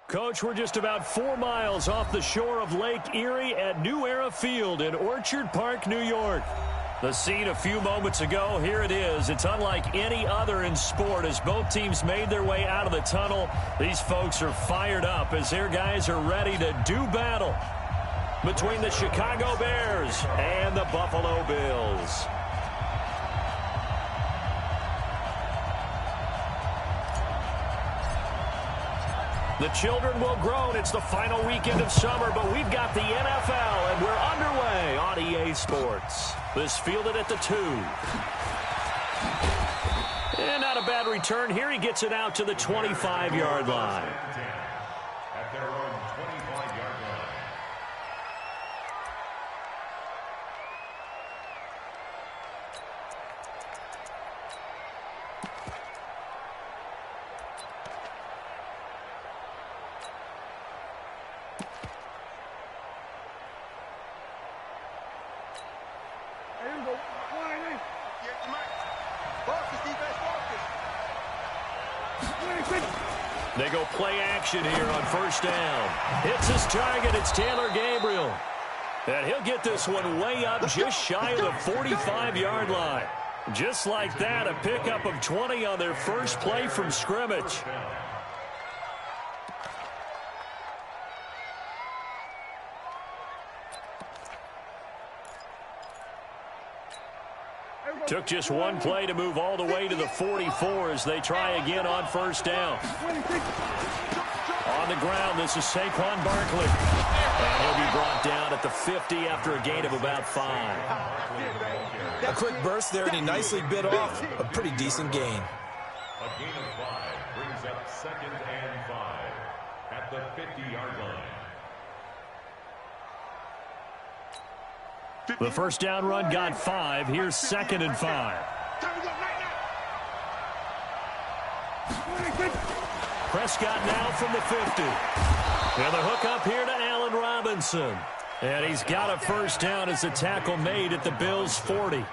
Coach, we're just about 4 miles off the shore of Lake Erie at New Era Field in Orchard Park, New York. The scene a few moments ago, here it is. It's unlike any other in sport as both teams made their way out of the tunnel. These folks are fired up as their guys are ready to do battle between the Chicago Bears and the Buffalo Bills. The children will groan. It's the final weekend of summer, but we've got the NFL, and we're underway on EA Sports. This fielded at the 2. And not a bad return here. He gets it out to the 25-yard line. At their own 25-yard line. They go play action here on first down. Hits his target. It's Taylor Gabriel. And he'll get this one way up just shy of the 45-yard line. Just like that, a pickup of 20 on their first play from scrimmage. Took just one play to move all the way to the 44 as they try again on first down. On the ground, this is Saquon Barkley. And he'll be brought down at the 50 after a gain of about 5. A quick burst there, and he nicely bit off a pretty decent gain. A gain of 5 brings up 2nd and 5 at the 50-yard line. The first down run got 5. Here's 2nd and 5. Prescott now from the 50. And the hook up here to Allen Robinson. And he's got a first down as a tackle made at the Bills' 40.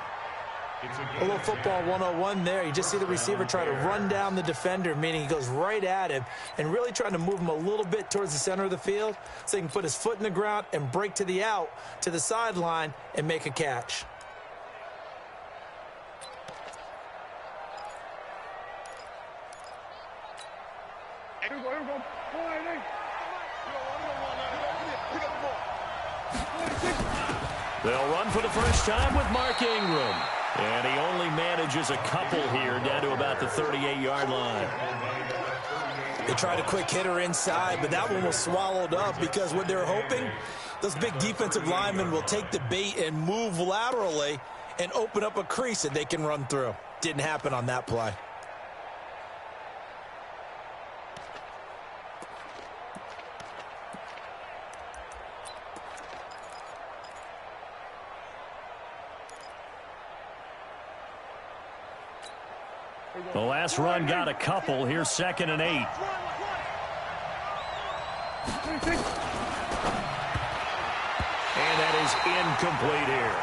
A little football 101 there. You just see the receiver try to run down the defender, meaning he goes right at him and really trying to move him a little bit towards the center of the field so he can put his foot in the ground and break to the out, to the sideline, and make a catch. They'll run for the first time with Mark Ingram. And he only manages a couple here down to about the 38-yard line. They tried a quick hitter inside, but that one was swallowed up because what they're hoping, those big defensive linemen will take the bait and move laterally and open up a crease that they can run through. Didn't happen on that play. The last run got a couple. Here's 2nd and 8. And that is incomplete here.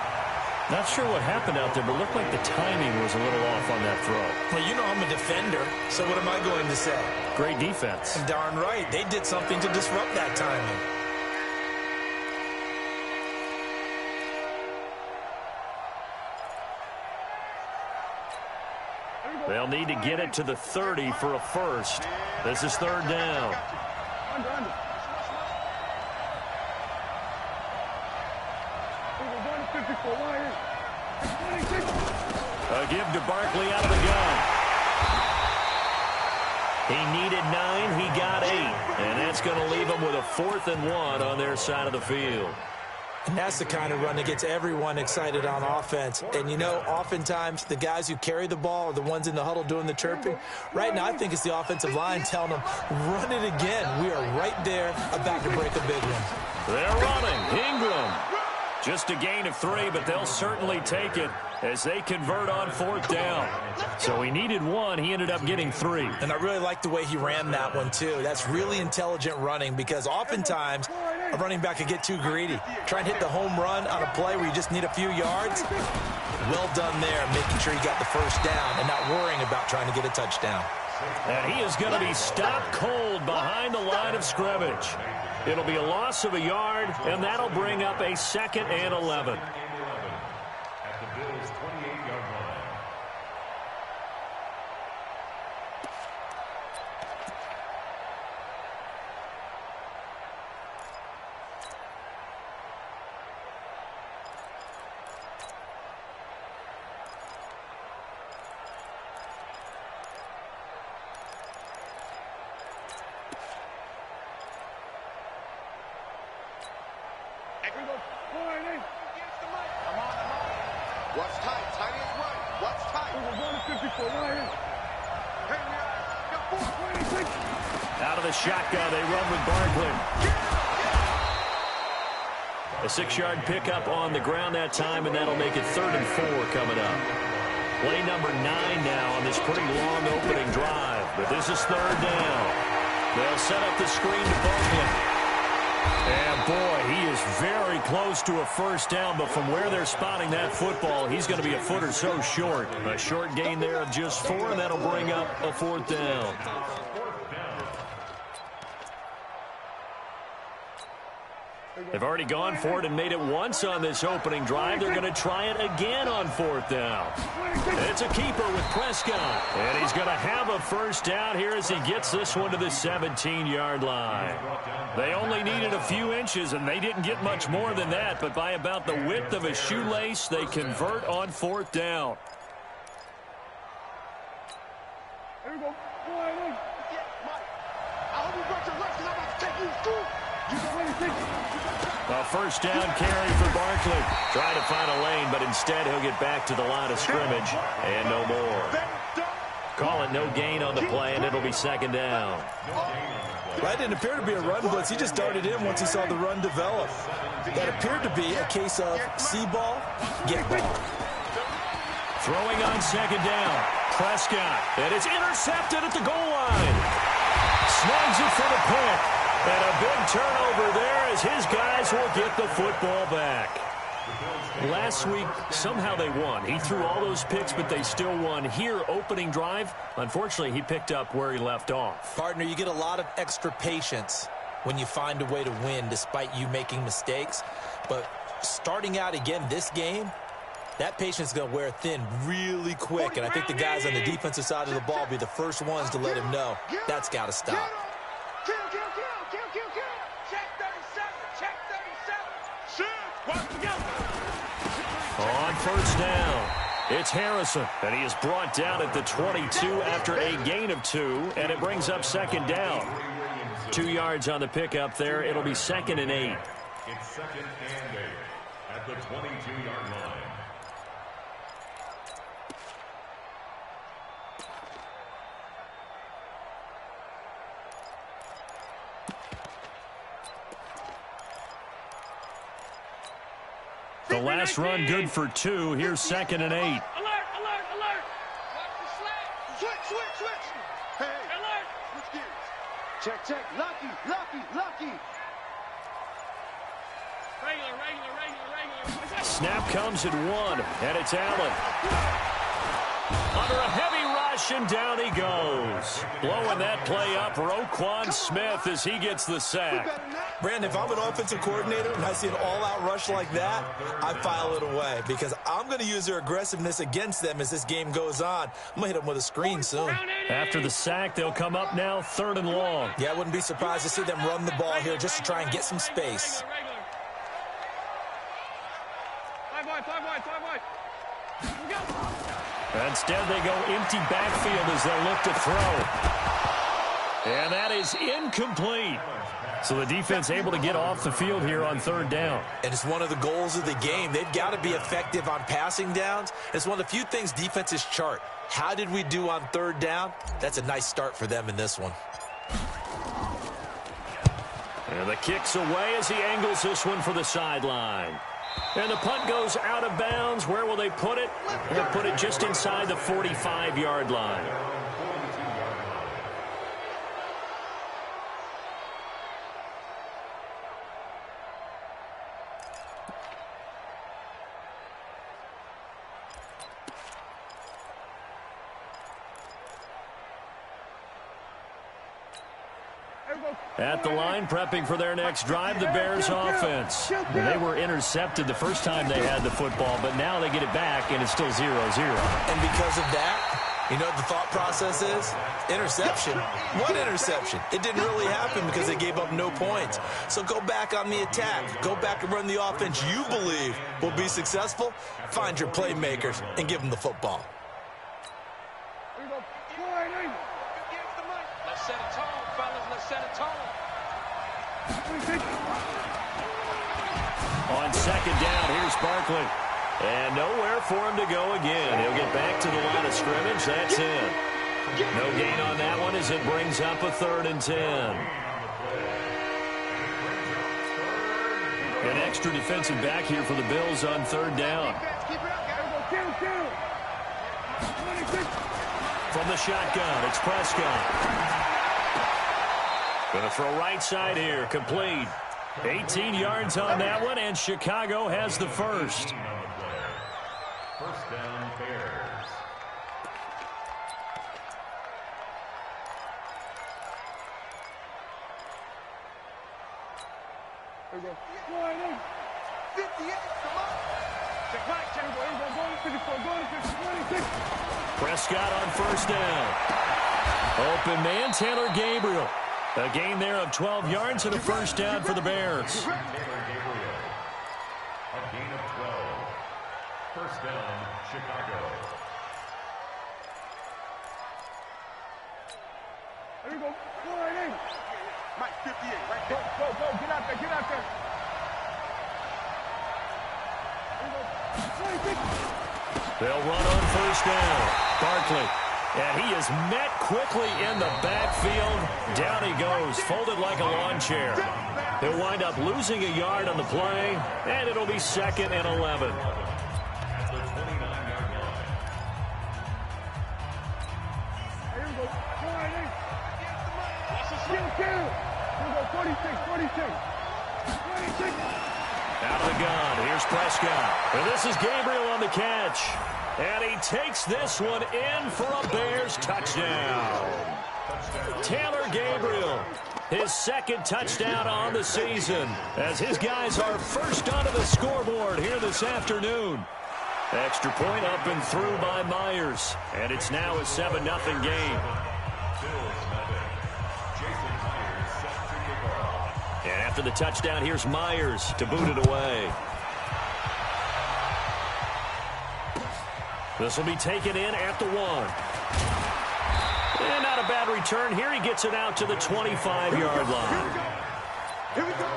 Not sure what happened out there, but looked like the timing was a little off on that throw. Well, you know I'm a defender, so what am I going to say? Great defense. Darn right. They did something to disrupt that timing. They'll need to get it to the 30 for a first. This is 3rd down. A give to Barkley out of the gun. He needed 9, he got 8. And that's going to leave him with a 4th and 1 on their side of the field. And that's the kind of run that gets everyone excited on offense. And, you know, oftentimes the guys who carry the ball are the ones in the huddle doing the chirping. Right now, I think it's the offensive line telling them, run it again. We are right there about to break a big one. They're running. Ingram. Just a gain of 3, but they'll certainly take it as they convert on 4th down. So he needed 1. He ended up getting 3. And I really like the way he ran that one, too. That's really intelligent running because oftentimes a running back could get too greedy. Try and hit the home run on a play where you just need a few yards. Well done there, making sure you got the first down and not worrying about trying to get a touchdown. And he is going to be stopped cold behind the line of scrimmage. It'll be a loss of a yard, and that'll bring up a 2nd and 11. At the Bills' 28-yard line. What's tight? Tight is right. What's tight? Out of the shotgun, they run with Barkley. A 6-yard pickup on the ground that time, and that'll make it 3rd and 4 coming up. Play number 9 now on this pretty long opening drive, but this is 3rd down. They'll set up the screen to Barkley. And, boy, he is very close to a 1st down, but from where they're spotting that football, he's going to be a foot or so short. A short gain there of just 4, and that'll bring up a 4th down. They've already gone for it and made it once on this opening drive. They're going to try it again on 4th down. It's a keeper with Prescott. And he's going to have a 1st down here as he gets this one to the 17-yard line. They only needed a few inches, and they didn't get much more than that. But by about the width of a shoelace, they convert on 4th down. Here we go. I hope you brought your left, because I'm about to take you to school. A 1st down carry for Barkley. Trying to find a lane, but instead he'll get back to the line of scrimmage. And no more. Call it no gain on the play, and it'll be 2nd down. That didn't appear to be a run blitz. He just darted in once he saw the run develop. That appeared to be a case of see ball, get ball. Throwing on 2nd down. Prescott. And it's intercepted at the goal line. Snags it for the pick. And a big turnover there as his guys will get the football back. Last week, somehow they won. He threw all those picks, but they still won. Here, opening drive, unfortunately, he picked up where he left off. Partner, you get a lot of extra patience when you find a way to win despite you making mistakes. But starting out again this game, that patience is going to wear thin really quick. And I think the guys on the defensive side of the ball will be the first ones to let him know that's got to stop. Kill. Check 37. Check 37. Shoot. Work together. On 1st down, it's Harrison, and he is brought down at the 22 after a gain of 2, and it brings up 2nd down. 2 yards on the pickup there. It'll be 2nd and 8. It's 2nd and 8 at the 22-yard line. The last run good for 2. Here's 2nd and 8. Alert. Watch the slant. Switch. Hey. Alert. Switch gears. Check. Lucky. Regular. Snap comes at 1, and it's Allen. Under a heavy rush, and down he goes. Blowing that play up, Roquan Smith as he gets the sack. Brandon, if I'm an offensive coordinator and I see an all-out rush like that, I file it away because I'm going to use their aggressiveness against them as this game goes on. I'm going to hit them with a screen soon. After the sack, they'll come up now 3rd and long. Yeah, I wouldn't be surprised to see them run the ball here just to try and get some space. Five wide. Instead, they go empty backfield as they look to throw. And that is incomplete. So the defense able to get off the field here on 3rd down. And it's one of the goals of the game. They've got to be effective on passing downs. It's one of the few things defenses chart. How did we do on 3rd down? That's a nice start for them in this one. And the kick's away as he angles this one for the sideline. And the punt goes out of bounds. Where will they put it? They'll put it just inside the 45-yard line. At the line, prepping for their next drive, the Bears offense. They were intercepted the first time they had the football, but now they get it back, and it's still 0-0. And because of that, you know what the thought process is? Interception. What interception? It didn't really happen because they gave up no points. So go back on the attack. Go back and run the offense you believe will be successful. Find your playmakers and give them the football. Let's set a tone, fellas. Let's set a tone. On second down, here's Barkley. And nowhere for him to go again. He'll get back to the line of scrimmage. That's it. No gain on that one as it brings up a 3rd and 10. An extra defensive back here for the Bills on 3rd down. From the shotgun, it's Prescott. Going to throw right side here, complete. 18 yards on that one, and Chicago has the first. First down, Bears. There we go. 58, come on. Check back, check. Go, 54, go, 56. Prescott on first down. Open man, Taylor Gabriel. A gain there of 12 yards and a first down for the Bears. Taylor Gabriel. A gain of 12. First down, Chicago. There we go. Mike, 58, right there. Go, get out there, get out there. There we go. 26. They'll run on first down. Barkley. And he is met quickly in the backfield. Down he goes, folded like a lawn chair. He'll wind up losing a yard on the play, and it'll be 2nd and 11. At the 29-yard line. Here we go. 28. Watch the skill. Here we go. 46. 26. Out of the gun, here's Prescott. And this is Gabriel on the catch. And he takes this one in for a Bears touchdown. Taylor Gabriel, his 2nd touchdown on the season, as his guys are first onto the scoreboard here this afternoon. Extra point up and through by Myers. And it's now a 7-0 game. And after the touchdown, here's Myers to boot it away. This will be taken in at the 1. And not a bad return here. He gets it out to the 25-yard line. Here we go.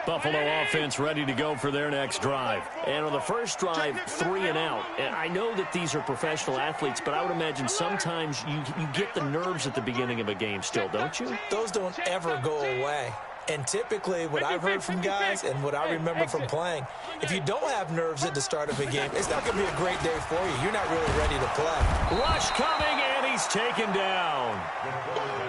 Buffalo offense ready to go for their next drive. And on the first drive, 3 and out. And I know that these are professional athletes, but I would imagine sometimes you get the nerves at the beginning of a game still, don't you? Those don't ever go away. And typically, what I've heard from guys and what I remember from playing, if you don't have nerves at the start of a game, it's not going to be a great day for you. You're not really ready to play. Rush coming, and he's taken down.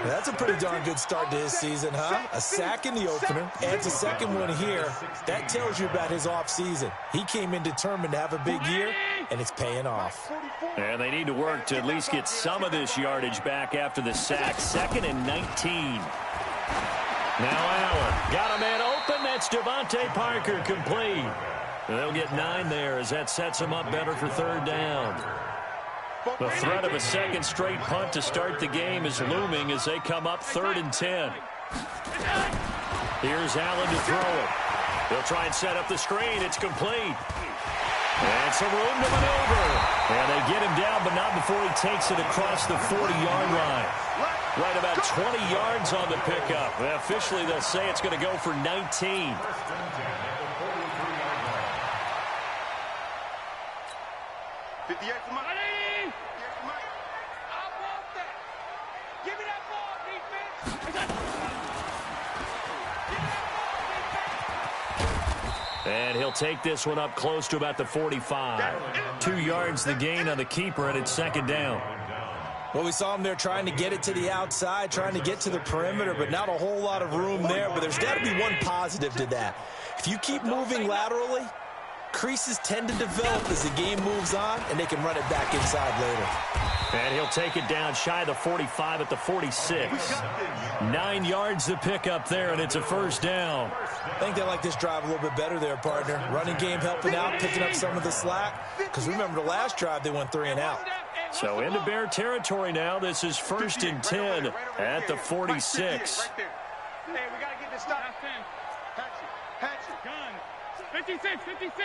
That's a pretty darn good start to his season, huh? A sack in the opener, adds a second one here. That tells you about his offseason. He came in determined to have a big year, and it's paying off. And they need to work to at least get some of this yardage back after the sack. 2nd and 19. Now Allen got a man open. That's Devontae Parker, complete. They'll get 9 there as that sets them up better for 3rd down. The threat of a second straight punt to start the game is looming as they come up 3rd and 10. Here's Allen to throw it. They'll try and set up the screen. It's complete. And some room to maneuver. And they get him down, but not before he takes it across the 40-yard line. Right about 20 yards on the pickup. And officially, they'll say it's going to go for 19. And he'll take this one up close to about the 45. 2 yards the gain on the keeper, and it's 2nd down. Well, we saw him there trying to get it to the outside, trying to get to the perimeter, but not a whole lot of room there. But there's got to be one positive to that. If you keep moving laterally, creases tend to develop as the game moves on, and they can run it back inside later. And he'll take it down shy of the 45 at the 46. 9 yards to pick up there, and it's a first down. I think they like this drive a little bit better there, partner. Running game helping out, picking up some of the slack. Because remember, the last drive, they went 3 and out. So into Bear territory now. This is 1st and 10 at the 46. Hey, we got to get this stop. Hatch it. Gun. 56, 56.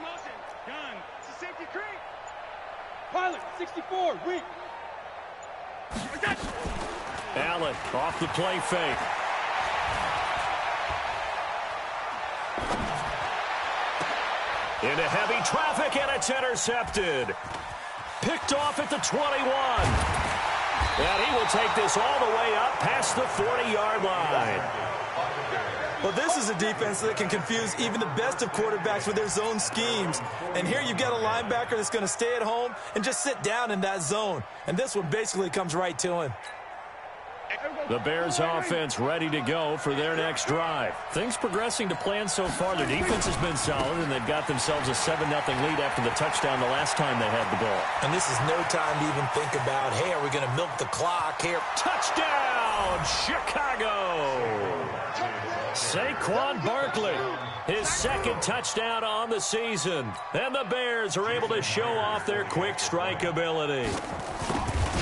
Motion. Gun. It's a safety creep. Pilot, 64, weak. Allen off the play fake. Into heavy traffic, and it's intercepted. Picked off at the 21. And he will take this all the way up past the 40-yard line. Well, this is a defense that can confuse even the best of quarterbacks with their zone schemes. And here you've got a linebacker that's going to stay at home and just sit down in that zone. And this one basically comes right to him. The Bears offense ready to go for their next drive. Things progressing to plan so far. Their defense has been solid, and they've got themselves a 7-0 lead after the touchdown the last time they had the ball. And this is no time to even think about, hey, are we going to milk the clock here? Touchdown, Chicago! Saquon Barkley, his 2nd touchdown on the season. And the Bears are able to show off their quick strike ability.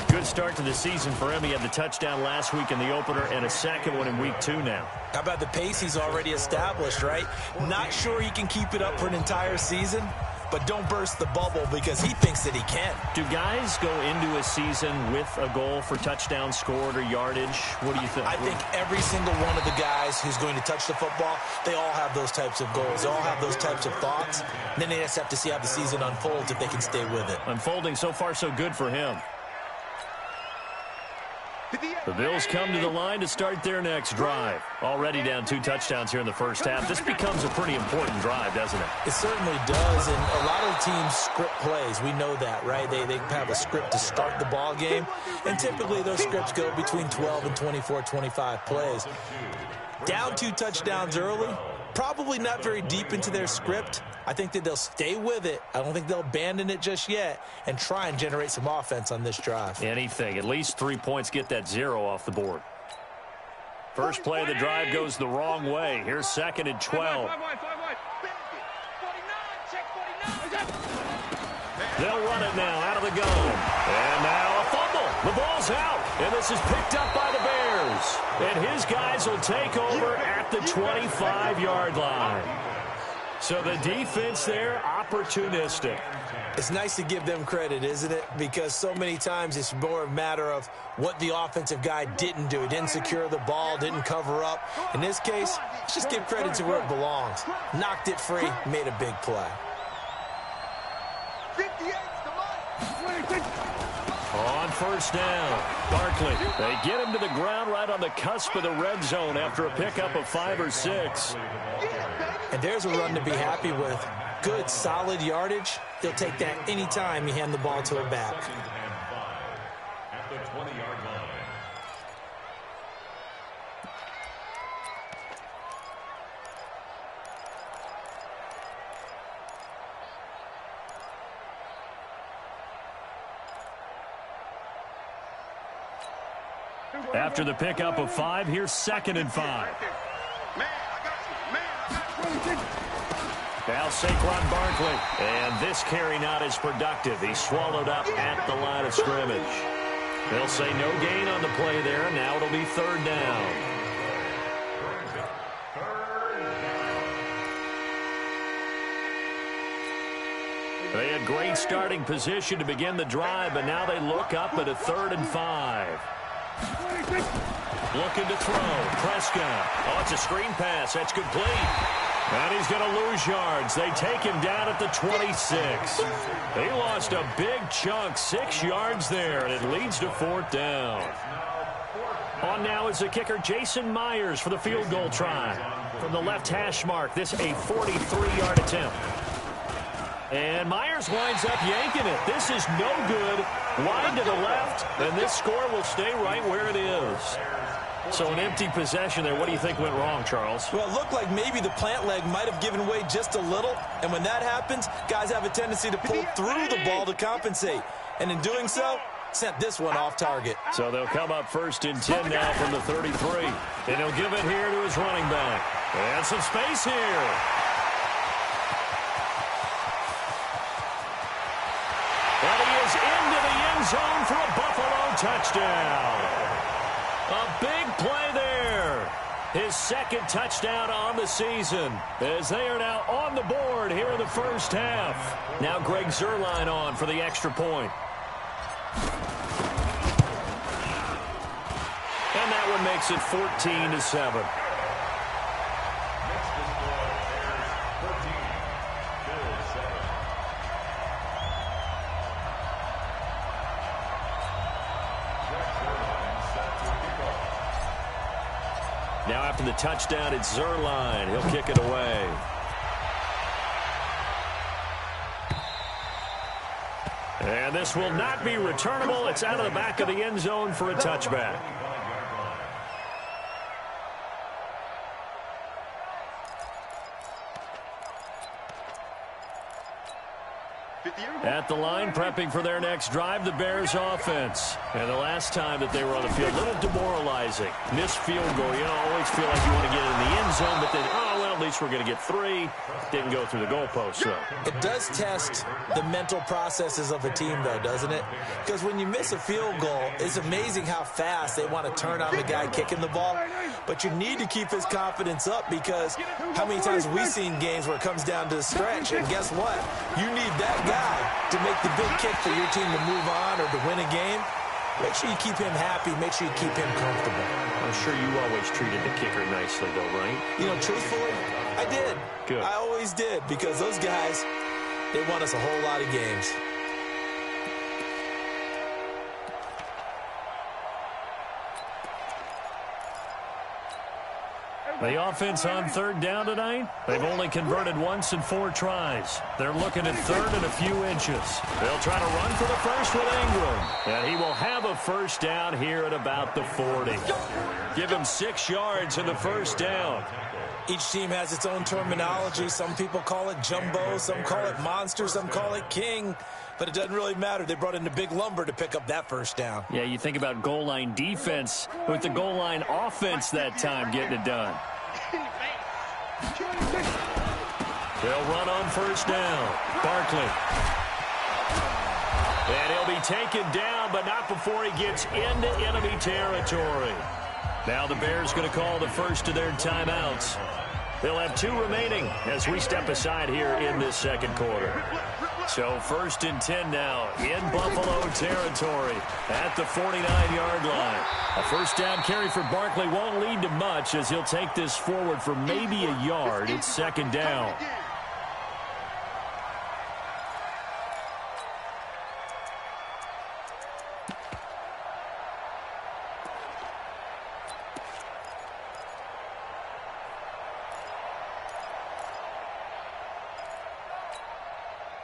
Good start to the season for him. He had the touchdown last week in the opener and a 2nd one in week 2 now. How about the pace he's already established, right? Not sure he can keep it up for an entire season, but don't burst the bubble because he thinks that he can. Do guys go into a season with a goal for touchdown scored or yardage? What do you think? I think every single one of the guys who's going to touch the football, they all have those types of goals. They all have those types of thoughts. And then they just have to see how the season unfolds if they can stay with it. Unfolding so far so good for him. The Bills come to the line to start their next drive. Already down 2 touchdowns here in the first half. This becomes a pretty important drive, doesn't it? It certainly does, and a lot of the teams script plays. We know that, right? They have a script to start the ball game, and typically those scripts go between 12 and 24, 25 plays. Down 2 touchdowns early, probably not very deep into their script. I think that they'll stay with it. I don't think they'll abandon it just yet and try and generate some offense on this drive. Anything. At least 3 points, get that 0 off the board. First play of the drive goes the wrong way. Here's 2nd and 12. They'll run it now out of the gun. And now a fumble. The ball's out. And this is picked up by the Bears. And his guys will take over at the 25-yard line. So the defense there, opportunistic. It's nice to give them credit, isn't it? Because so many times it's more a matter of what the offensive guy didn't do. He didn't secure the ball, didn't cover up. In this case, let's just give credit to where it belongs. Knocked it free, made a big play. On first down, Barkley. They get him to the ground right on the cusp of the red zone after a pickup of 5 or 6. And there's a run to be happy with. Good, solid yardage. He'll take that anytime you hand the ball to a back. At the 20-yard line. After the pickup of 5, here's 2nd and 5. Now Saquon Barkley. And this carry not as productive. He's swallowed up at the line of scrimmage. They'll say no gain on the play there. Now it'll be 3rd down. They had great starting position to begin the drive, but now they look up at a 3rd and 5. Looking to throw. Prescott. Oh, it's a screen pass. That's complete. And he's going to lose yards. They take him down at the 26. He lost a big chunk, 6 yards there, and it leads to 4th down. On now is the kicker, Jason Myers, for the field goal try. From the left hash mark, this a 43-yard attempt. And Myers winds up yanking it. This is no good. Wide to the left, and this score will stay right where it is. So an empty possession there. What do you think went wrong, Charles? Well, it looked like maybe the plant leg might have given way just a little. And when that happens, guys have a tendency to pull through the ball to compensate. And in doing so, sent this one off target. So they'll come up 1st and 10 now from the 33. And he'll give it here to his running back. And some space here. And he is into the end zone for a Buffalo touchdown. A big play there. His second touchdown on the season as they are now on the board here in the first half. Now Greg Zuerlein on for the extra point. And that one makes it 14-7. Now after the touchdown, it's Zuerlein. He'll kick it away. And this will not be returnable. It's out of the back of the end zone for a touchback. At the line, prepping for their next drive, the Bears offense. And the last time that they were on the field, a little demoralizing. Missed field goal. You know, always feel like you want to get in the end zone, but then, oh, well, at least we're going to get 3. Didn't go through the goalpost, so. It does test the mental processes of a team, though, doesn't it? Because when you miss a field goal, it's amazing how fast they want to turn on the guy kicking the ball. But you need to keep his confidence up because how many times have we seen games where it comes down to the stretch, and guess what? You need that guy to make the big kick for your team to move on or to win a game. Make sure you keep him happy. Make sure you keep him comfortable. I'm sure you always treated the kicker nicely, though, right? You know, truthfully, I did. Good. I always did because those guys, they won us a whole lot of games. The offense on 3rd down tonight, they've only converted once in 4 tries. They're looking at 3rd and a few inches. They'll try to run for the first with Ingram. And he will have a first down here at about the 40. Give him 6 yards in the first down. Each team has its own terminology. Some people call it jumbo, some call it monster, some call it king. But it doesn't really matter. They brought in the big lumber to pick up that first down. Yeah, you think about goal line defense with the goal line offense that time getting it done. They'll run on first down. Barkley. And he'll be taken down, but not before he gets into enemy territory. Now the Bears going to call the first of their timeouts. They'll have 2 remaining as we step aside here in this second quarter. So 1st and 10 now in Buffalo territory at the 49-yard line. A first down carry for Barkley won't lead to much as he'll take this forward for maybe a yard. It's 2nd down.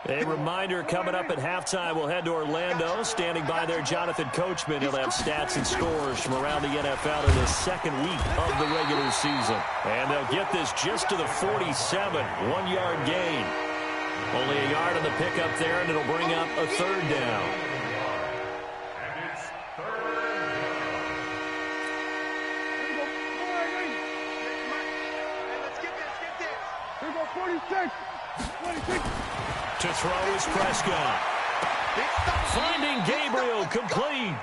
A reminder, coming up at halftime, we'll head to Orlando. Standing by there, Jonathan Coachman. He'll have stats and scores from around the NFL in the 2nd week of the regular season. And they'll get this just to the 47, 1-yard gain. Only a yard on the pickup there, and it'll bring up a 3rd down. And it's 3rd down. Let's get this. Here we go, 46. 26. To throw is Prescott. Finding Gabriel complete.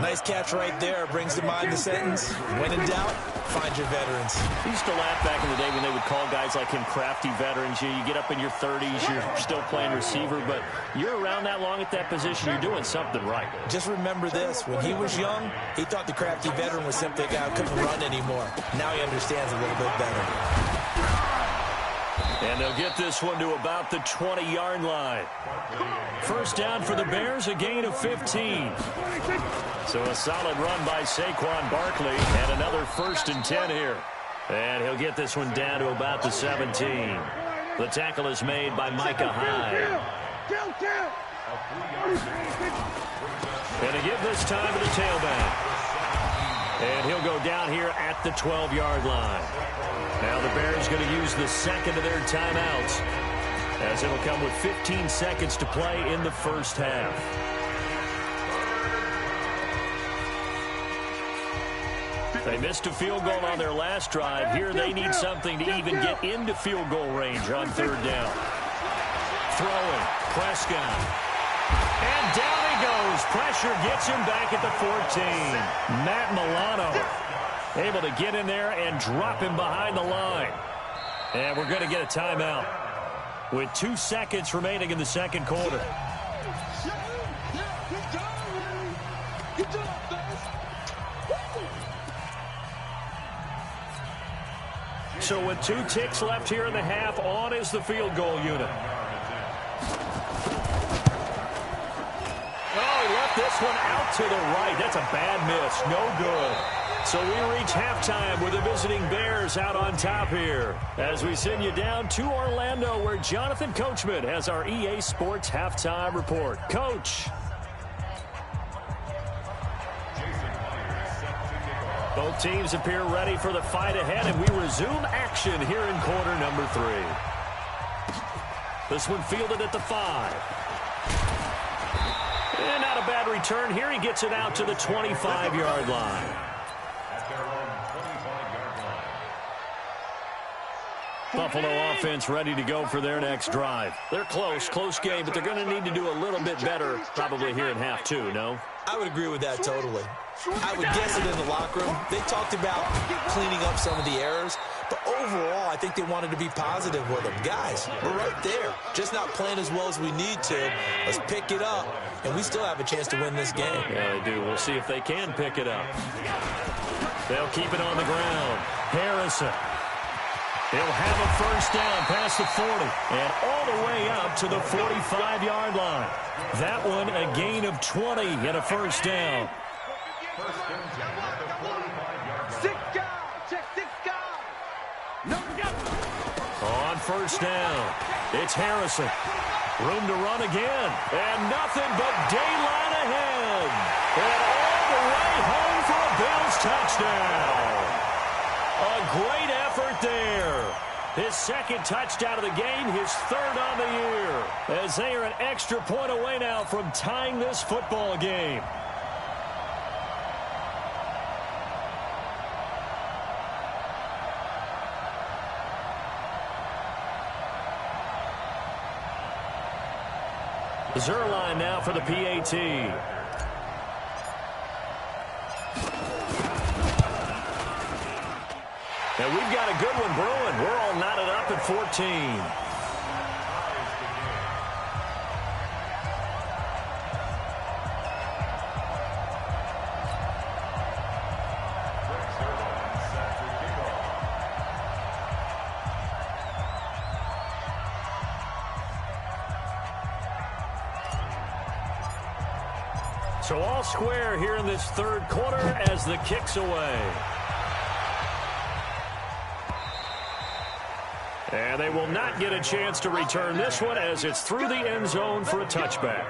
Nice catch right there. Brings to mind the sentence, when in doubt, find your veterans. I used to laugh back in the day when they would call guys like him crafty veterans. You get up in your 30s, you're still playing receiver, but you're around that long at that position, you're doing something right. Just remember this. When he was young, he thought the crafty veteran was simply a guy who couldn't run anymore. Now he understands a little bit better. And they'll get this one to about the 20-yard line. First down for the Bears, a gain of 15. So a solid run by Saquon Barkley, and another 1st and 10 here. And he'll get this one down to about the 17. The tackle is made by Micah Hyde. And to give this time to the tailback. And he'll go down here at the 12-yard line. Now the Bears going to use the second of their timeouts, as it'll come with 15 seconds to play in the first half. They missed a field goal on their last drive. Here they need something to even get into field goal range on third down. Throwing, Prescott. And down he goes. Pressure gets him back at the 14. Matt Milano able to get in there and drop him behind the line. And we're going to get a timeout with 2 seconds remaining in the second quarter. So with 2 ticks left here in the half, on is the field goal unit. Oh, he left this one out to the right. That's a bad miss. No good. So we reach halftime with the visiting Bears out on top here, as we send you down to Orlando, where Jonathan Coachman has our EA Sports halftime report. Coach. Both teams appear ready for the fight ahead, and we resume action here in quarter number 3. This one fielded at the 5. And not a bad return here. He gets it out to the 25-yard line. Buffalo offense ready to go for their next drive. They're close game, but they're going to need to do a little bit better probably here in half 2, no? I would agree with that totally. I would guess it in the locker room. They talked about cleaning up some of the errors, but overall, I think they wanted to be positive with them. Guys, we're right there. Just not playing as well as we need to. Let's pick it up, and we still have a chance to win this game. Yeah, they do. We'll see if they can pick it up. They'll keep it on the ground. Harrison. He'll have a first down past the 40 and all the way up to the 45-yard line. That one a gain of 20 and a first down. On first down, it's Harrison. Room to run again, and nothing but daylight ahead. And all the way home for a Bills touchdown. A great effort there. His second touchdown of the game, his third on the year, as they are an extra point away now from tying this football game. Zerline now for the PAT. And we've got a good one brewing. We're all knotted up at 14. So all square here in this third quarter as the kick's away. And they will not get a chance to return this one as it's through the end zone for a touchback.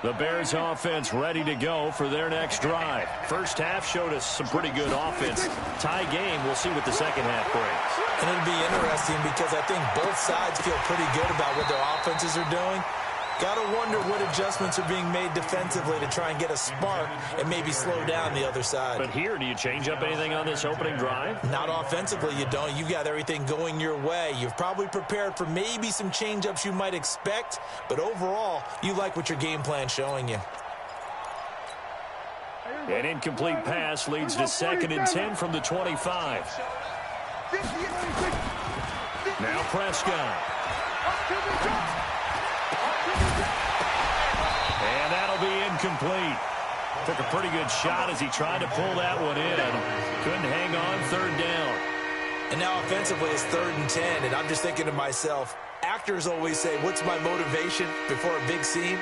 The Bears offense ready to go for their next drive. First half showed us some pretty good offense. Tie game, we'll see what the second half brings. And it'll be interesting because I think both sides feel pretty good about what their offenses are doing. Got to wonder what adjustments are being made defensively to try and get a spark and maybe slow down the other side. But here, do you change up anything on this opening drive? Not offensively, you don't. You got everything going your way. You've probably prepared for maybe some change-ups you might expect, but overall, you like what your game plan's showing you. An incomplete pass leads to 2nd and 10 from the 25. Now Prescott. And that'll be incomplete. Took a pretty good shot as he tried to pull that one in. Couldn't hang on, third down. And now offensively it's 3rd and 10, and I'm just thinking to myself, actors always say, what's my motivation before a big scene?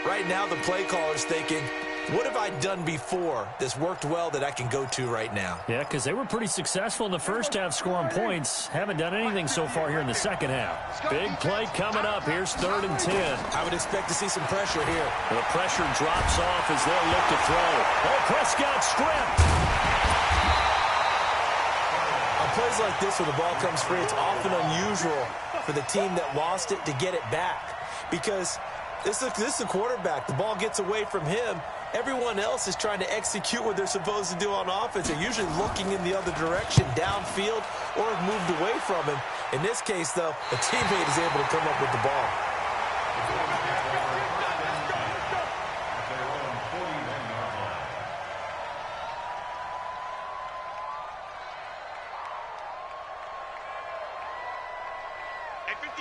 Right now the play caller's thinking, What have I done before that's worked well that I can go to right now? Yeah, because they were pretty successful in the first half scoring points. Haven't done anything so far here in the second half. Big play coming up. Here's 3rd and 10. I would expect to see some pressure here. The pressure drops off as they'll look to throw. Oh, Prescott stripped. On plays like this where the ball comes free, it's often unusual for the team that lost it to get it back. Because this is a quarterback. The ball gets away from him. Everyone else is trying to execute what they're supposed to do on offense. They're usually looking in the other direction, downfield, or have moved away from him. In this case, though, a teammate is able to come up with the ball.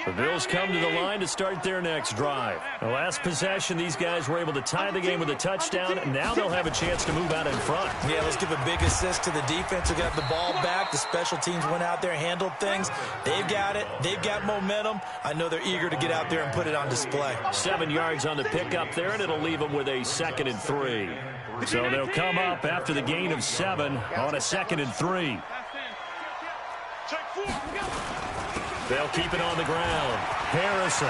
The Bills come to the line to start their next drive. The last possession, these guys were able to tie the game with a touchdown. Now they'll have a chance to move out in front. Yeah, let's give a big assist to the defense who got the ball back. The special teams went out there, handled things. They've got it. They've got momentum. I know they're eager to get out there and put it on display. 7 yards on the pickup there, and it'll leave them with a 2nd and 3. So they'll come up after the gain of 7 on a 2nd and 3. They'll keep it on the ground. Harrison.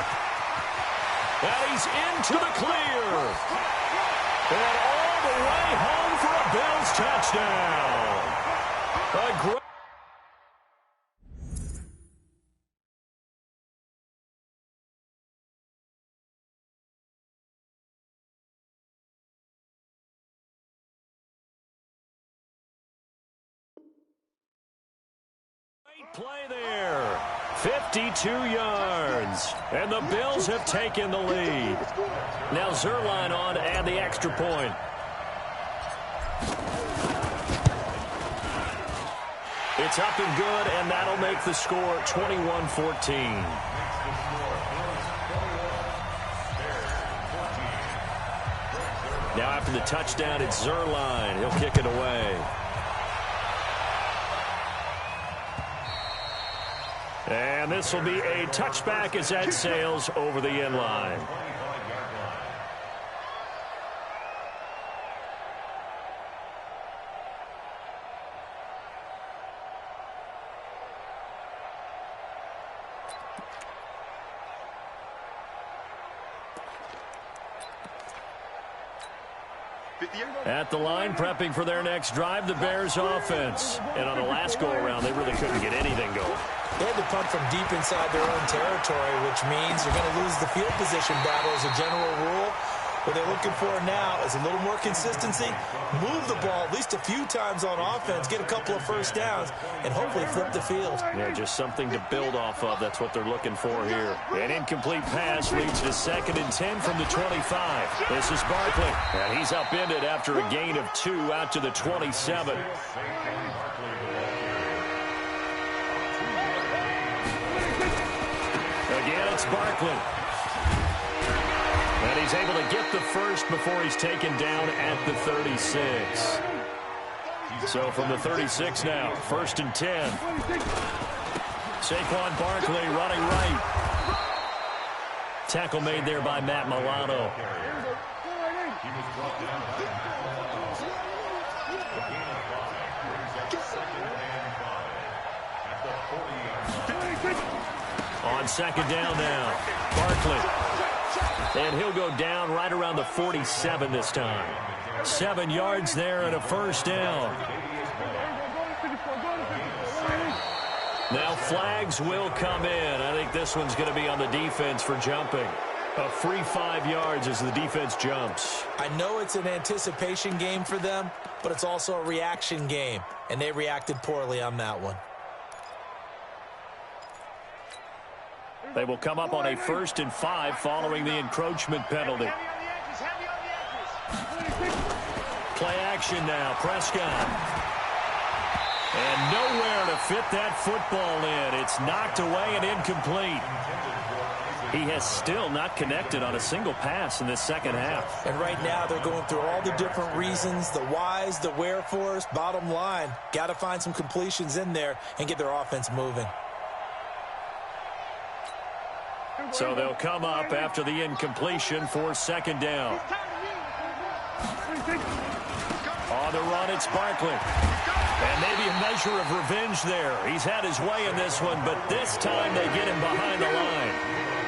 And he's into the clear. And all the way home for a Bills touchdown. A great play there. 52 yards. And the Bills have taken the lead. Now Zerline on to add the extra point. It's up and good, and that'll make the score 21-14. Now after the touchdown, it's Zerline. He'll kick it away. And this will be a touchback as that sails over the end line. At the line, prepping for their next drive, the Bears offense. And on the last go-around, they really couldn't get anything going. They had to punt from deep inside their own territory, which means they're going to lose the field position battle as a general rule. What they're looking for now is a little more consistency, move the ball at least a few times on offense, get a couple of first downs, and hopefully flip the field. Yeah, just something to build off of. That's what they're looking for here. An incomplete pass leads to 2nd and 10 from the 25. This is Barkley, and he's upended after a gain of 2 out to the 27. Again, it's Barkley. And he's able to get the first before he's taken down at the 36. So from the 36 now, 1st and 10. Saquon Barkley running right. Tackle made there by Matt Milano. On 2nd down now, Barkley. And he'll go down right around the 47 this time. 7 yards there and a first down. Now flags will come in. I think this one's going to be on the defense for jumping. A free 5 yards as the defense jumps. I know it's an anticipation game for them, but it's also a reaction game, and they reacted poorly on that one. They will come up on a 1st and 5 following the encroachment penalty. Play action now, Prescott. And nowhere to fit that football in. It's knocked away and incomplete. He has still not connected on a single pass in this second half. And right now they're going through all the different reasons, the whys, the wherefores. Bottom line, got to find some completions in there and get their offense moving. So they'll come up after the incompletion for 2nd down. On the run, it's Barkley. And maybe a measure of revenge there. He's had his way in this one, but this time they get him behind the line.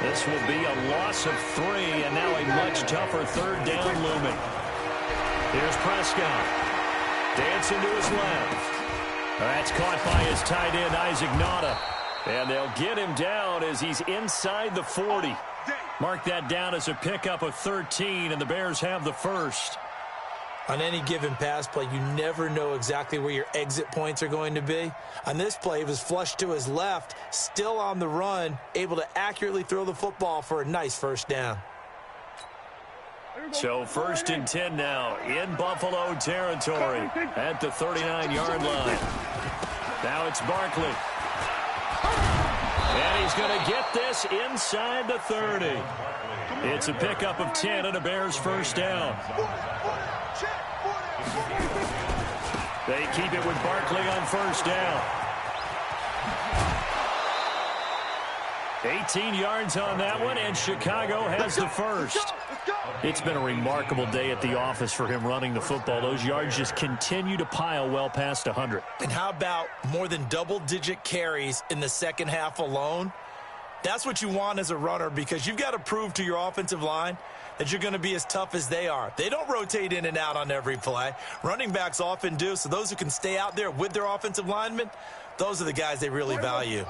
This will be a loss of 3, and now a much tougher third down looming. Here's Prescott. Dancing to his left. That's caught by his tight end, Isaac Nauta. And they'll get him down as he's inside the 40. Mark that down as a pickup of 13, and the Bears have the first. On any given pass play, you never know exactly where your exit points are going to be. On this play, he was flushed to his left, still on the run, able to accurately throw the football for a nice first down. So 1st and 10 now in Buffalo territory at the 39-yard line. Now it's Barkley. And he's going to get this inside the 30. It's a pickup of 10 and a Bears first down. They keep it with Barkley on first down. 18 yards on that one, and Chicago has the first. It's been a remarkable day at the office for him running the football. Those yards just continue to pile well past 100. And how about more than double-digit carries in the second half alone? That's what you want as a runner, because you've got to prove to your offensive line that you're going to be as tough as they are. They don't rotate in and out on every play. Running backs often do, so those who can stay out there with their offensive linemen, those are the guys they really value.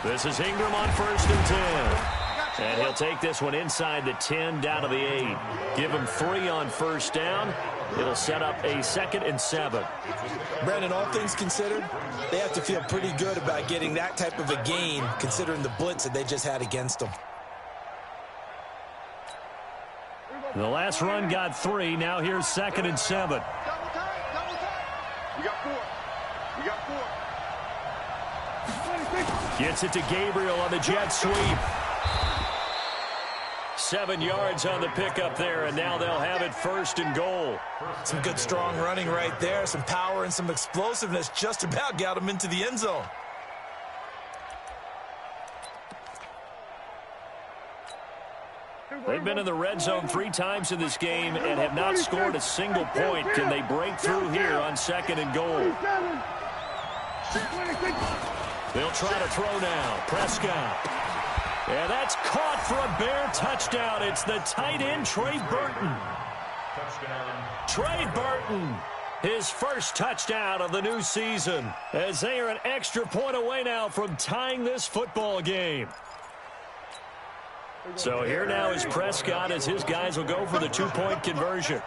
This is Ingram on 1st and 10. And he'll take this one inside the 10 down to the 8. Give him 3 on first down. It'll set up a 2nd and 7. Brandon, all things considered, they have to feel pretty good about getting that type of a gain, considering the blitz that they just had against them. The last run got 3. Now here's 2nd and 7. We got 4. We got 4. Gets it to Gabriel on the jet sweep. 7 yards on the pickup there, and now they'll have it 1st and goal. Some good strong running right there. Some power and some explosiveness just about got him into the end zone. They've been in the red zone 3 times in this game and have not scored a single point. Can they break through here on 2nd and goal? They'll try to throw now. Prescott. And that's caught for a Bear touchdown. It's the tight end, Trey Burton. Trey Burton, his first touchdown of the new season, as they are an extra point away now from tying this football game. So here now is Prescott as his guys will go for the 2-point conversion.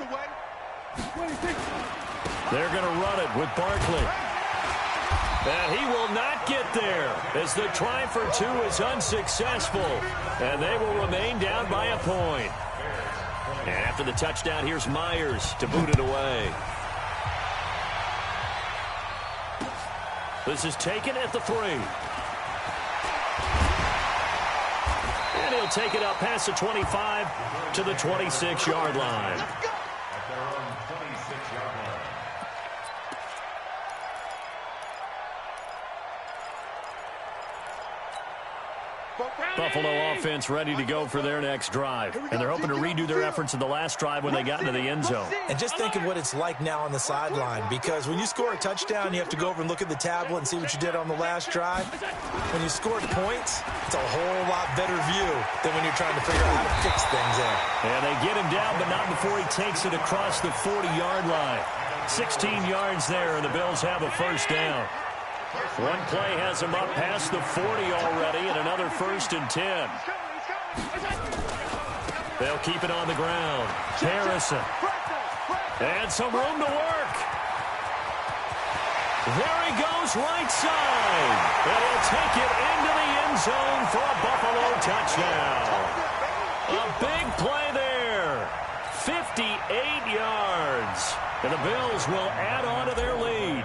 They're going to run it with Barkley. And he will not get there as the try for 2 is unsuccessful. And they will remain down by a point. And after the touchdown, here's Myers to boot it away. This is taken at the 3. And he'll take it up past the 25 to the 26-yard line. Buffalo offense ready to go for their next drive. And they're hoping to redo their efforts in the last drive when they got into the end zone. And just think of what it's like now on the sideline, because when you score a touchdown, you have to go over and look at the tablet and see what you did on the last drive. When you scored points, it's a whole lot better view than when you're trying to figure out how to fix things there. And they get him down, but not before he takes it across the 40-yard line. 16 yards there, and the Bills have a first down. One play has him up past the 40 already, and another 1st and 10. They'll keep it on the ground. Harrison. And some room to work. There he goes, right side. And he'll take it into the end zone for a Buffalo touchdown. A big play there. 58 yards. And the Bills will add on to their lead.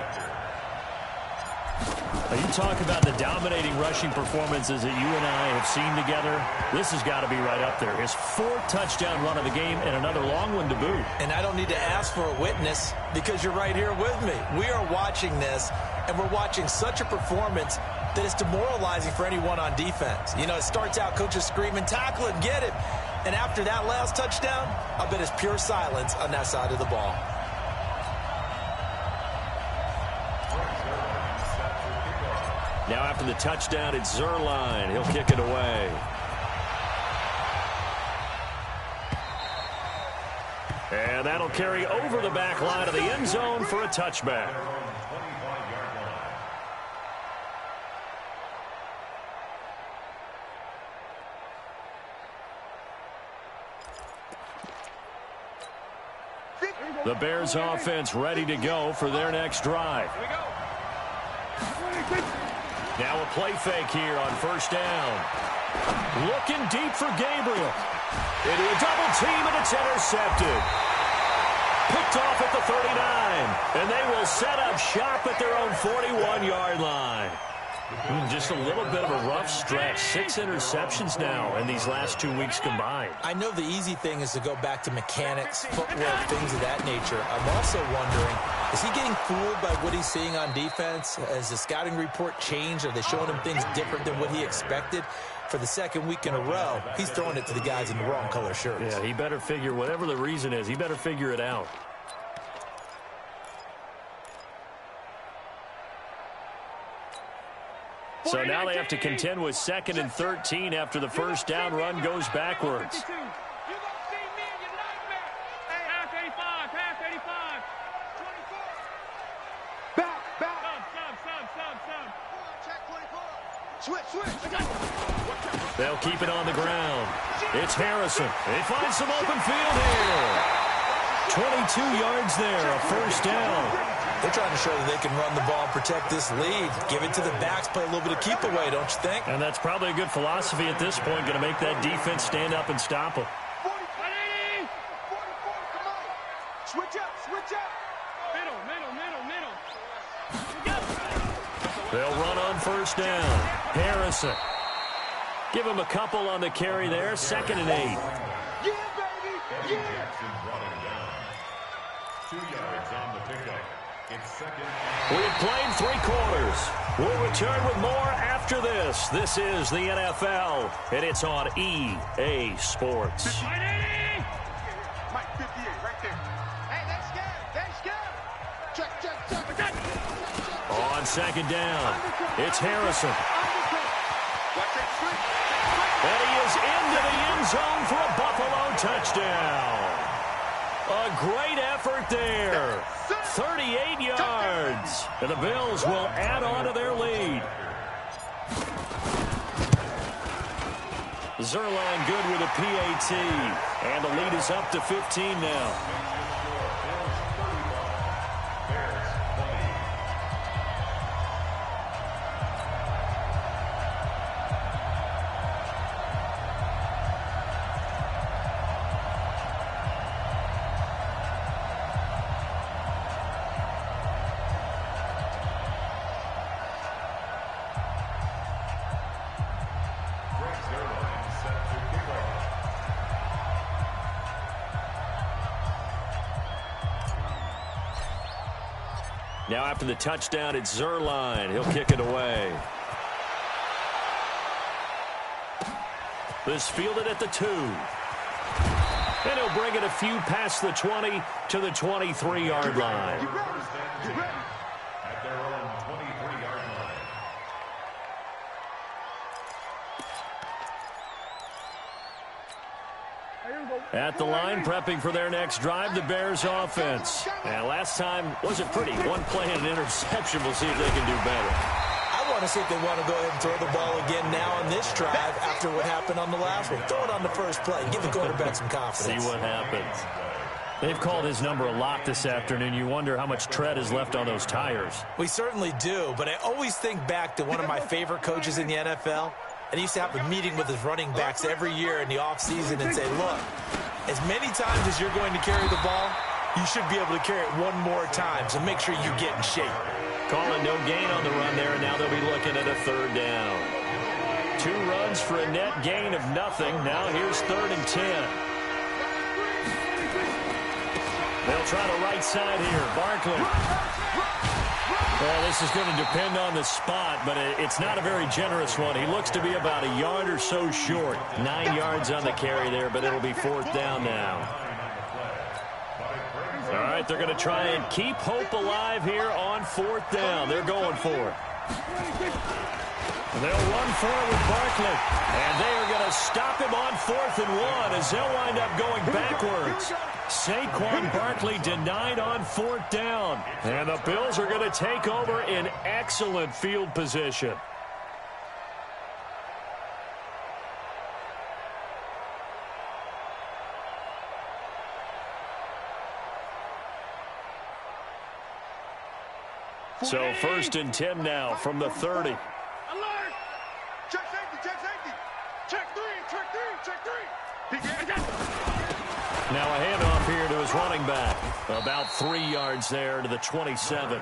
Now you talk about the dominating rushing performances that you and I have seen together. This has got to be right up there. His 4th touchdown run of the game and another long one to boot. And I don't need to ask for a witness because you're right here with me. We are watching this, and we're watching such a performance that it's demoralizing for anyone on defense. You know, it starts out coaches screaming, tackle him, get him. And after that last touchdown, I bet it's pure silence on that side of the ball. Now after the touchdown, it's Zuerlein. He'll kick it away. And that'll carry over the back line of the end zone for a touchback. The Bears offense ready to go for their next drive. Now a play fake here on first down. Looking deep for Gabriel. Into a double team, and it's intercepted. Picked off at the 39. And they will set up shop at their own 41-yard line. Just a little bit of a rough stretch. 6 interceptions now in these last 2 weeks combined. I know the easy thing is to go back to mechanics, footwork, things of that nature. I'm also wondering, is he getting fooled by what he's seeing on defense? Has the scouting report changed? Are they showing him things different than what he expected? For the second week in a row, he's throwing it to the guys in the wrong color shirts. Yeah, he better figure, whatever the reason is, he better figure it out. So now they have to contend with 2nd and 13 after the first down run goes backwards. They'll keep it on the ground. It's Harrison. They find some open field here. 22 yards there, a first down. They're trying to show that they can run the ball and protect this lead. Give it to the backs, play a little bit of keep away, don't you think? And that's probably a good philosophy at this point, going to make that defense stand up and stop them. 44, come on. Switch up. Middle. They'll run on first down. Harrison. Give him a couple on the carry there. 2nd and 8. Yeah, baby. Yeah. 2 yards on the pickup. It's 2nd. We've played 3 quarters. We'll return with more after this. This is the NFL, and it's on EA Sports. Mike 58, right there. Hey, that's good. Check. On 2nd down, it's Harrison. And he is into the end zone for a Buffalo touchdown. A great effort there. 38 yards. And the Bills will add on to their lead. Zuerlein good with a PAT. And the lead is up to 15 now. Now after the touchdown, it's Zuerlein. He'll kick it away. This fielded at the 2. And he'll bring it a few past the 20 to the 23-yard line. At their own 23-yard line. At the line, prepping for their next drive, the Bears offense. And last time wasn't pretty. One play and an interception. We'll see if they can do better. I want to see if they want to go ahead and throw the ball again now on this drive after what happened on the last one. Throw it on the first play. Give the quarterback some confidence. See what happens. They've called his number a lot this afternoon. You wonder how much tread is left on those tires. We certainly do, but I always think back to one of my favorite coaches in the NFL. And he used to have a meeting with his running backs every year in the offseason and say, look, as many times as you're going to carry the ball, you should be able to carry it one more time, so make sure you get in shape. Calling no gain on the run there, and now they'll be looking at a 3rd down. 2 runs for a net gain of nothing. Now here's 3rd and 10. They'll try the right side here. Barkley. Well, this is going to depend on the spot, but it's not a very generous one. He looks to be about a yard or so short. 9 yards on the carry there, but it'll be 4th down now. All right, they're going to try and keep hope alive here on 4th down. They're going for it. And they'll run for it with Barkley. And they are going to stop him on 4th and 1 as they'll wind up going backwards. Saquon Barkley denied on 4th down. And the Bills are going to take over in excellent field position. So 1st and 10 now from the 30. Alert! Check safety, check safety. Check three. Now a handoff here to his running back. About 3 yards there to the 27.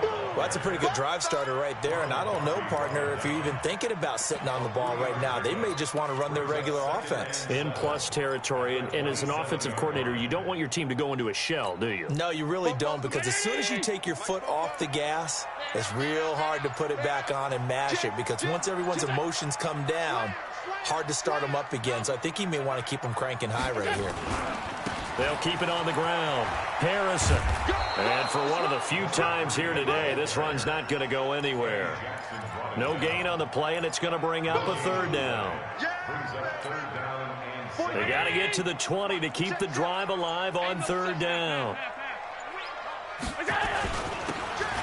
Well, that's a pretty good drive starter right there. And I don't know, partner, if you're even thinking about sitting on the ball right now. They may just want to run their regular offense. In plus territory. And as an offensive coordinator, you don't want your team to go into a shell, do you? No, you really don't, because as soon as you take your foot off the gas, it's real hard to put it back on and mash it, because once everyone's emotions come down, hard to start them up again. So I think he may want to keep them cranking high right here. They'll keep it on the ground. Harrison. And for one of the few times here today, this run's not going to go anywhere. No gain on the play, and it's going to bring up a 3rd down. They got to get to the 20 to keep the drive alive on 3rd down.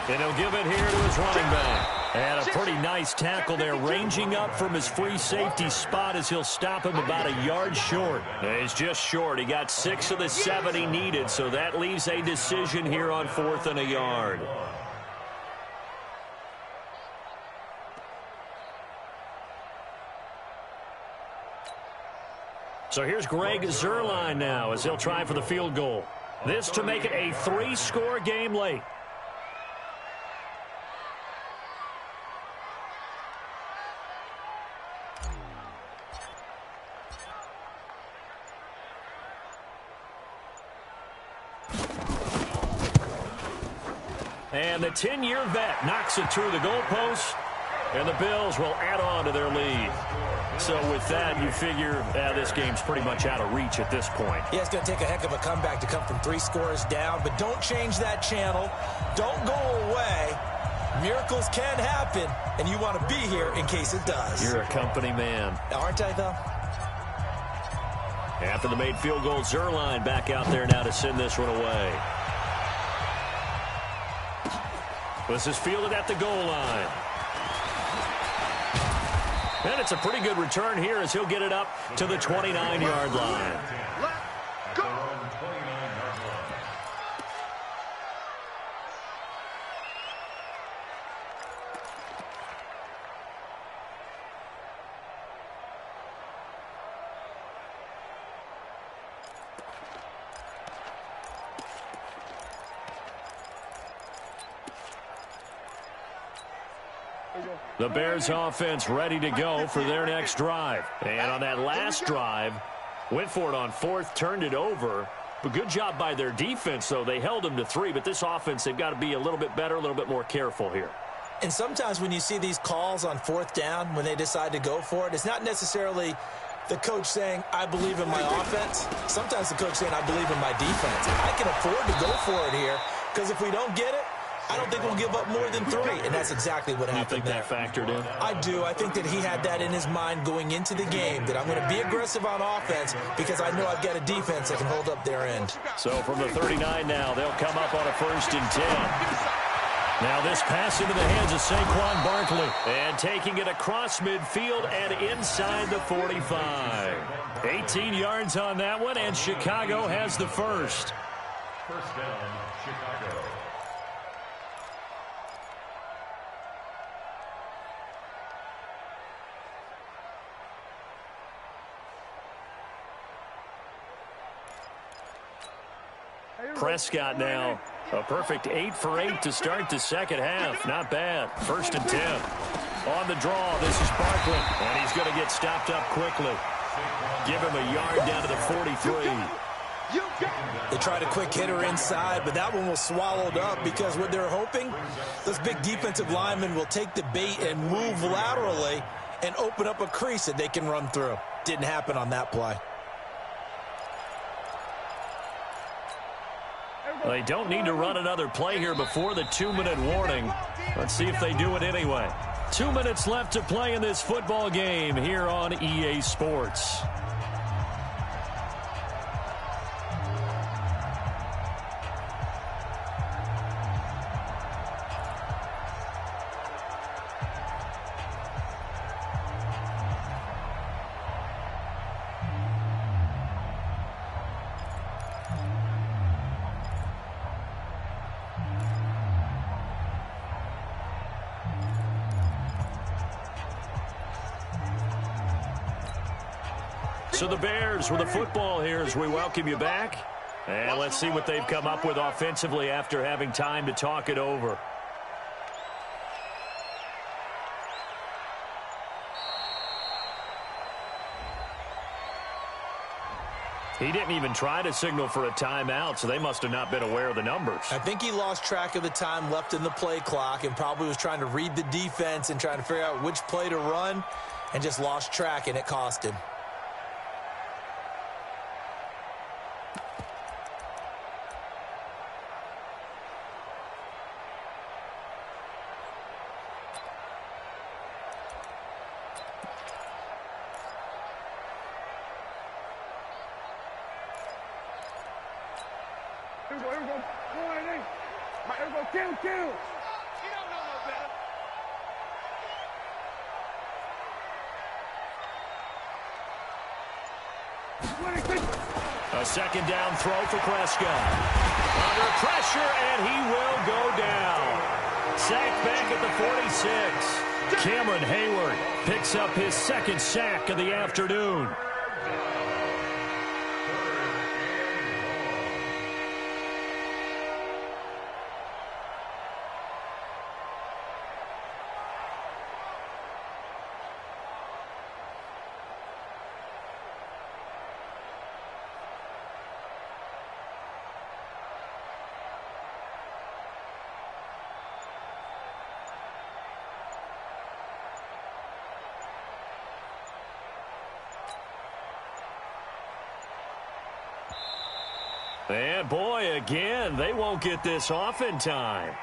And he'll give it here to his running back. And a pretty nice tackle there, ranging up from his free safety spot as he'll stop him about a yard short. And he's just short. He got 6 of the 7 he needed, so that leaves a decision here on 4th and a yard. So here's Greg Zuerlein now as he'll try for the field goal. This to make it a 3-score game late. And the 10-year vet knocks it through the goalpost, and the Bills will add on to their lead. So with that, you figure this game's pretty much out of reach at this point. Yeah, it's going to take a heck of a comeback to come from 3 scores down, but don't change that channel. Don't go away. Miracles can happen, and you want to be here in case it does. You're a company man. Aren't I, though? After the made field goal, Zuerlein back out there now to send this one away. This is fielded at the goal line. And it's a pretty good return here as he'll get it up to the 29-yard line. Let's go! The Bears offense ready to go for their next drive. And on that last drive, went for it on 4th, turned it over. But good job by their defense, though. They held them to 3, but this offense, they've got to be a little bit better, a little bit more careful here. And sometimes when you see these calls on 4th down, when they decide to go for it, it's not necessarily the coach saying, I believe in my offense. Sometimes the coach saying, I believe in my defense. I can afford to go for it here, because if we don't get it, I don't think we'll give up more than 3, and that's exactly what happened there. You think that factored in? I do. I think that he had that in his mind going into the game, that I'm going to be aggressive on offense because I know I've got a defense that can hold up their end. So from the 39 now, they'll come up on a 1st and 10. Now this pass into the hands of Saquon Barkley. And taking it across midfield and inside the 45. 18 yards on that one, and Chicago has the first. First down, Chicago. Prescott now, a perfect 8 for 8 to start the second half. Not bad. 1st and 10. On the draw, this is Barkley, and he's going to get stopped up quickly. Give him a yard down to the 43. They tried a quick hitter inside, but that one was swallowed up because what they're hoping, those big defensive linemen will take the bait and move laterally and open up a crease that they can run through. Didn't happen on that play. They don't need to run another play here before the 2-minute warning. Let's see if they do it anyway. 2 minutes left to play in this football game here on EA Sports. So the Bears with the football here as we welcome you back. And let's see what they've come up with offensively after having time to talk it over. He didn't even try to signal for a timeout, so they must have not been aware of the numbers. I think he lost track of the time left in the play clock and probably was trying to read the defense and trying to figure out which play to run and just lost track, and it cost him. Here we go. Line eight. Here we go. Kill. You don't know no better. A second down throw for Prescott. Under pressure, and he will go down. Sacked back at the 46. Cameron Hayward picks up his second sack of the afternoon. And boy, again, they won't get this off in time.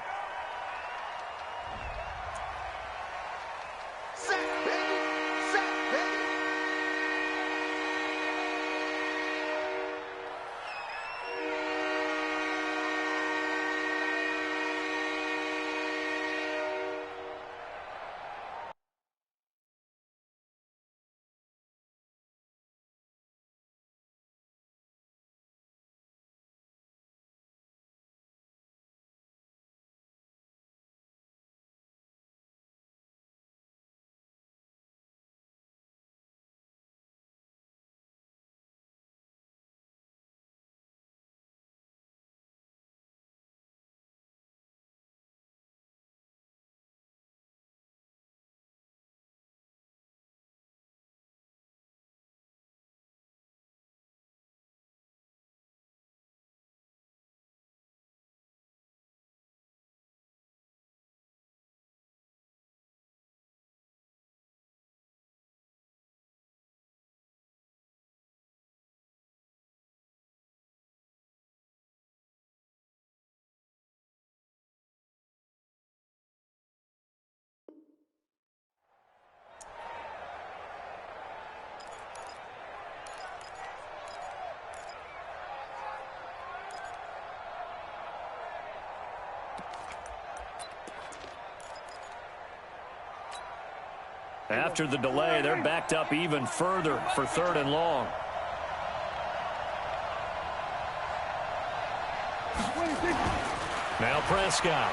After the delay, they're backed up even further for 3rd and long. Now Prescott.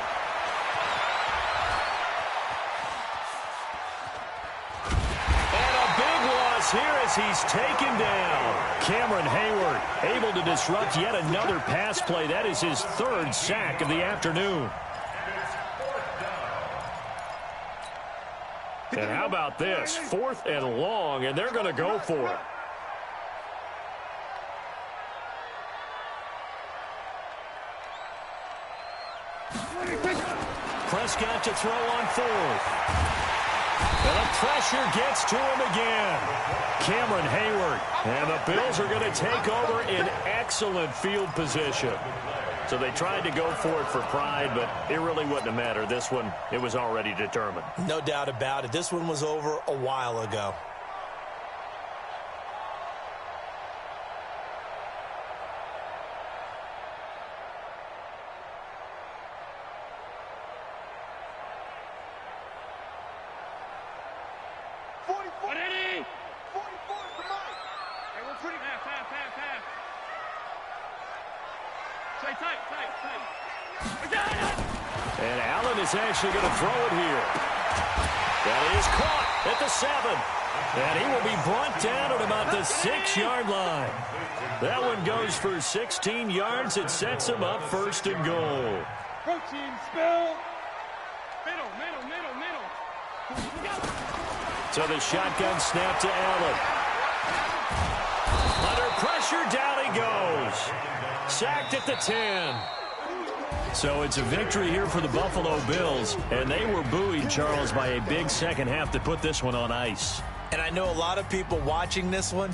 And a big loss here as he's taken down. Cameron Hayward able to disrupt yet another pass play. That is his 3rd sack of the afternoon. And how about this? 4th and long, and they're going to go for it. Prescott to throw on fourth. And the pressure gets to him again. Cameron Hayward. And the Bills are going to take over in excellent field position. So they tried to go for it for pride, but it really wouldn't have mattered. This one, it was already determined. No doubt about it. This one was over a while ago. And Allen is actually going to throw it here. That is caught at the 7. And he will be brought down at about the 6-yard line. That one goes for 16 yards. It sets him up first and goal. Protein spill. Middle. So the shotgun snap to Allen. Under pressure, down he goes. Sacked at the 10. So it's a victory here for the Buffalo Bills, and they were buoyed, Charles, by a big second half to put this one on ice. And I know a lot of people watching this one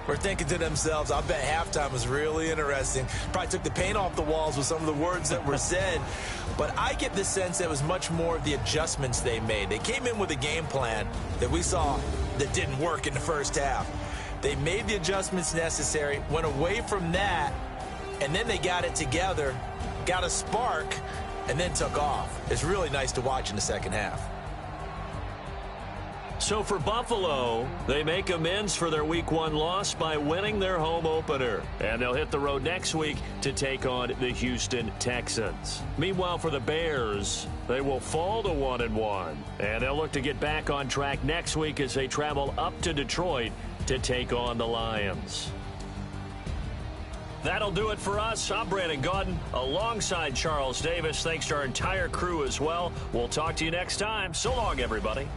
were thinking to themselves, I bet halftime was really interesting. Probably took the paint off the walls with some of the words that were said. But I get the sense that it was much more of the adjustments they made. They came in with a game plan that we saw that didn't work in the first half. They made the adjustments necessary, went away from that, and then they got it together, got a spark, and then took off. It's really nice to watch in the second half. So for Buffalo, they make amends for their Week 1 loss by winning their home opener. And they'll hit the road next week to take on the Houston Texans. Meanwhile, for the Bears, they will fall to 1-1. And they'll look to get back on track next week as they travel up to Detroit to take on the Lions. That'll do it for us. I'm Brandon Gaudin alongside Charles Davis. Thanks to our entire crew as well. We'll talk to you next time. So long, everybody.